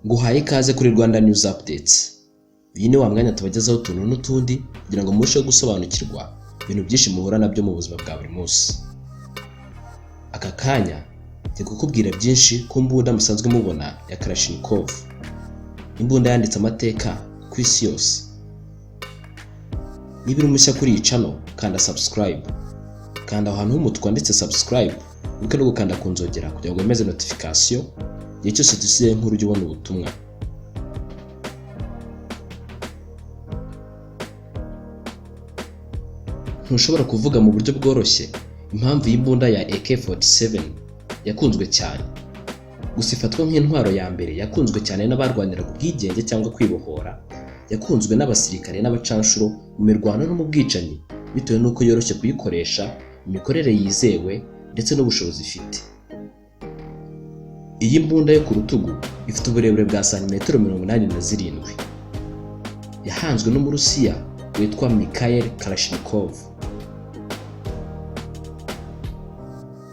Nguhaye ikaze kuri Rwanda News Updates. Iyi ni wa mwanya tubagezaho utuntu n'utundi kugira ngo murusheho gusobanukirwa ibintu byinshi muhura nabyo mu buzima bwa buri munsi. Aka kanya ngiye kukubwira byinshi ku mbunda musanzwe mubona ya Kalashnikov. Imbunda yanditse amateka ku isi yose. Niba uri mushya kuri iyi channel, kanda subscribe. Kanda ahantu h'umutuku handitse subscribe, wibuke no gukanda ku nzogera kugira ngo wemeze notification igihe cyose dusize inkuru ujye ubona ubutumwa. Ntushobora kuvuga mu buryo bworoshye impamvu y'imbunda ya AK-47 yakunzwe cyane. Gusa ifatwa nk'intwaro ya mbere yakunzwe cyane n'abarwanira ku bwigenge cyangwa kwibohora, yakunzwe n'abasirikare n'abacanshuro mu mirwano no mu bwicanyi bitewe n'uko yoroshye kuyikoresha, imikorere yizewe ndetse n'ubushobozi ifite. Iyi mbunda yo ku rutugu ifite uburebure bwa santimetero 87. Yahanzwe n'Umurusiya witwa Mikhail Kalashnikov.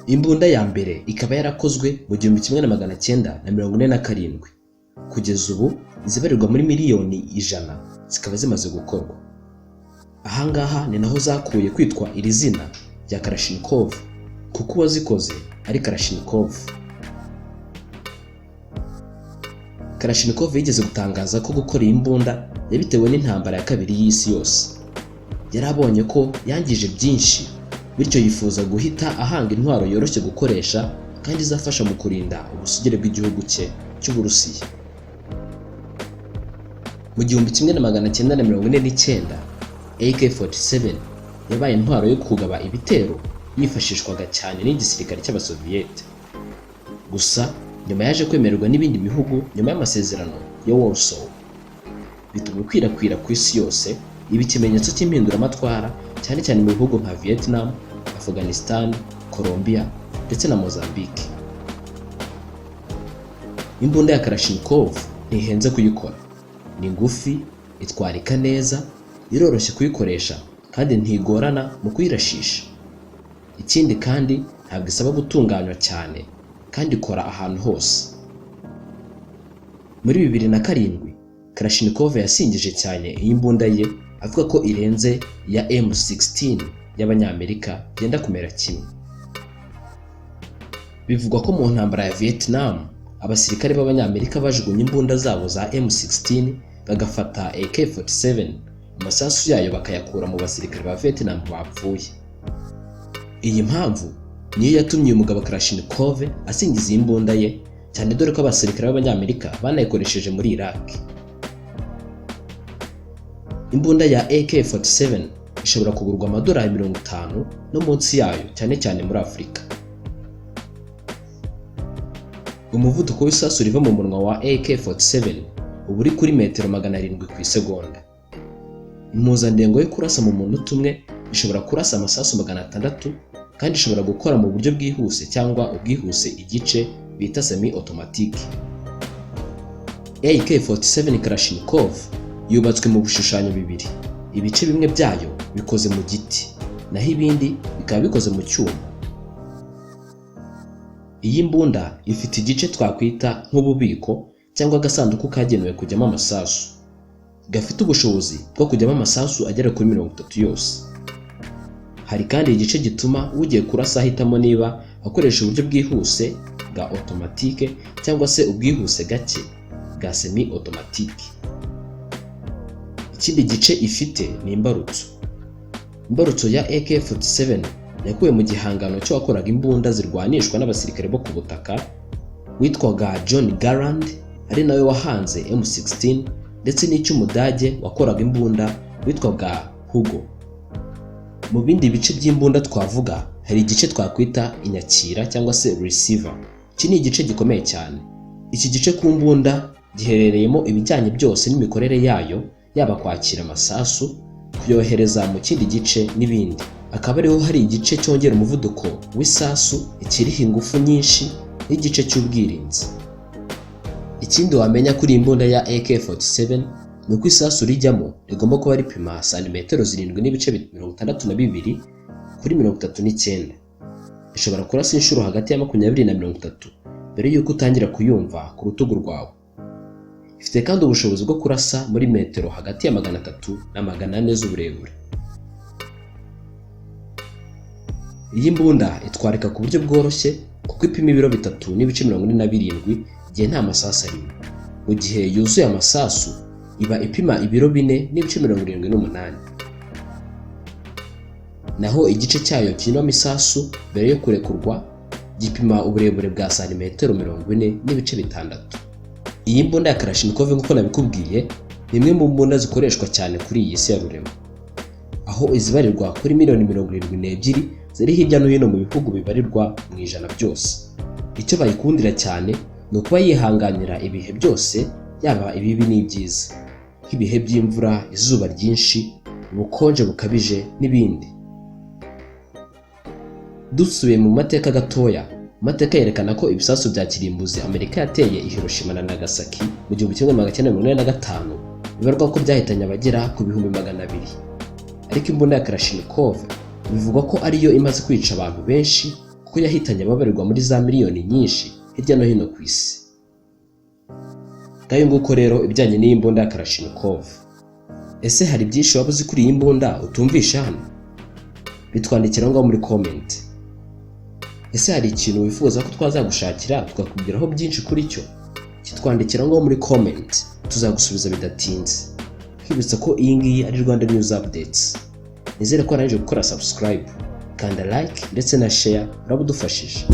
Imbunda ya mbere ikaba yarakozwe mu 1947. Kugeza ubu izibarirwa muri miliyoni 100 zikaba zimaze gukorwa. Ahangaha ni naho zakuye kwitwa iri zina rya Kalashnikov kuko uwazikoze ari Kalashnikov. Kalashnikov yigeze gutangaza ko gukora iyi mbunda yabitewe n'intambara ya kabiri y'isi yose. Yarabonye ko yangije byinshi, bityo yifuza guhita ahanga intwaro yoroshye gukoresha kandi izafasha mu kurinda ubusugire bw'igihugu cye cy'Uburusiya. Mu 1949, AK-47 yabaye intwaro yo kugaba ibitero yifashishwaga cyane n'igisirikare cy'Abasoviyete. Gusa nyuma yaje kwemererwa n'ibindi bihugu nyuma y'amasezerano ya Warsaw. Bituma ikwirakwira ku isi yose, ibi ikimenyetso cy'impinduramatwara cyane cyane mu bihugu nka Vietnam, Afghanistan, Colombia ndetse na Mozambique. Imbunda ya Kalashnikov ntihenze kuyikora. Ni ngufi, itwarika neza, iroroshye kuyikoresha kandi ntigorana mu kuyirashisha. Ikindi kandi ntabwo isaba gutunganywa cyane kandi ikora ahantu hose. Muri 2007, Kalashnikov yasingije cyane iyi mbunda ye avuga ko irenze ya M16 y'Abanyamerika byenda kumera kimwe. Bivugwa ko mu ntambara ya Vietnam abasirikare b'Abanyamerika bajugunye imbunda zabo za M16 bagafata AK-47, amasasu yayo bakayakura mu basirikare ba Vietnam bapfuye. Iyi mpamvu niyo yatumye uyu mugabo Kalashnikov asingiza iyi mbunda ye cyane, dore ko abasirikare b'Abanyamerika banayikoresheje muri Iraq. Imbunda ya AK-47 ishobora kugurwa $50 no munsi yayo, cyane cyane muri Afurika. Umuvuduko w'isasu riva mu munwa wa AK-47 uba uri kuri metero 700 ku isegonda. Impuzandengo yo kurasa mu munota umwe ishobora kurasa amasasu 600 kandi ishobora gukora mu buryo bwihuse cyangwa ubwihuse igice bita semi-automatique. AK-47 Kalashnikov yubatswe mu bishushanyo bibiri. Ibice bimwe byayo bikoze mu giti, naho ibindi bikaba bikoze mu cyuma. Iyi mbunda ifite igice twakwita nk'ububiko cyangwa agasanduku kagenewe kujyamo amasasu. Gafite ubushobozi bwo kujyamo amasasu agera kuri 30 yose. Hari kandi igice gituma ugiye kurasa ahitamo niba akoresha uburyo bwihuse bwa automatique cyangwa se ubwihuse gake bwa semi-automatique. Ikindi gice ifite ni imbarutso. Imbarutso ya AK-47 yakuwe mu gihangano cyo wakoraga imbunda zirwanishwa n'abasirikare bo ku butaka witwaga John Garand, ari nawe wahanze M16, ndetse n'icy'Umudage wakoraga imbunda witwaga Hugo. Mu bindi bice by'imbunda twavuga hari igice twakwita inyakira cyangwa se receiver. Iki ni igice gikomeye cyane. Iki gice ku mbunda giherereyemo ibijyanye byose n'imikorere yayo, yaba kwakira amasasu, kuyohereza mu kindi gice n'ibindi. Akaba ariho hari igice cyongera umuvuduko w'isasu, ikiriho ingufu nyinshi, n'igice cy'ubwirinzi. Ikindi wamenya kuri imbunda ya AK-47 ni uko isasu rijyamo rigomba kuba ripima santimetero 7.62 kuri 39. Ishobora kurasa inshuro hagati ya 20 na 30 mbere y'uko utangira kuyumva ku rutugu rwawe. Ifite kandi ubushobozi bwo kurasa muri metero hagati ya 300 na 400 z'uburebure. Iyi mbunda itwarika ku buryo bworoshye kuko ipima ibiro 3.47 igihe nta masasu arimo. Mu gihe yuzuye amasasu iba ipima ibiro 4.78. Naho igice cyayo kinwamo isasu mbere yo kurekurwa gipima uburebure bwa santimetero 40.6. Iyi mbunda ya Kalashnikov nk'uko nabikubwiye ni imwe mu mbunda zikoreshwa cyane kuri iyi si ya rurema, aho izibarirwa kuri miliyoni 72 ziri hirya no hino mu bihugu bibarirwa mu ijana byose. Icyo bayikundira cyane ni ukuba yihanganira ibihe byose, yaba ibibi n'ibyiza, nk'ibihe by'imvura, izuba ryinshi, ubukonje bukabije n'ibindi. Dusubiye mu mateka gatoya, amateka yerekana ko ibisasu bya kirimbuzi Amerika yateye i Hiroshima na Nagasaki mu 1945 bibarwa ko byahitanye abagera ku 200,000. Ariko imbunda ya Kalashnikov bivugwa ko ariyo imaze kwica abantu benshi kuko yahitanye ababarirwa muri za miliyoni nyinshi hirya no hino ku isi. Ngayo nguko rero ibijyanye n'iyi mbunda ya Kalashnikov. Ese hari byinshi waba uzi kuri iyi mbunda utumvisha hano? Bitwandikira ngo muri comment. Ese hari ikintu wifuza ko twazagushakira tukakubwiraho byinshi kuri cyo? Kitwandikira ngo muri comment, tuzagusubiza bidatinze. Kwibutsa ko iyi ngiyi ari Rwanda News Updates. Nizere ko arangije gukora subscribe, kanda like ndetse na share, urabudufashije.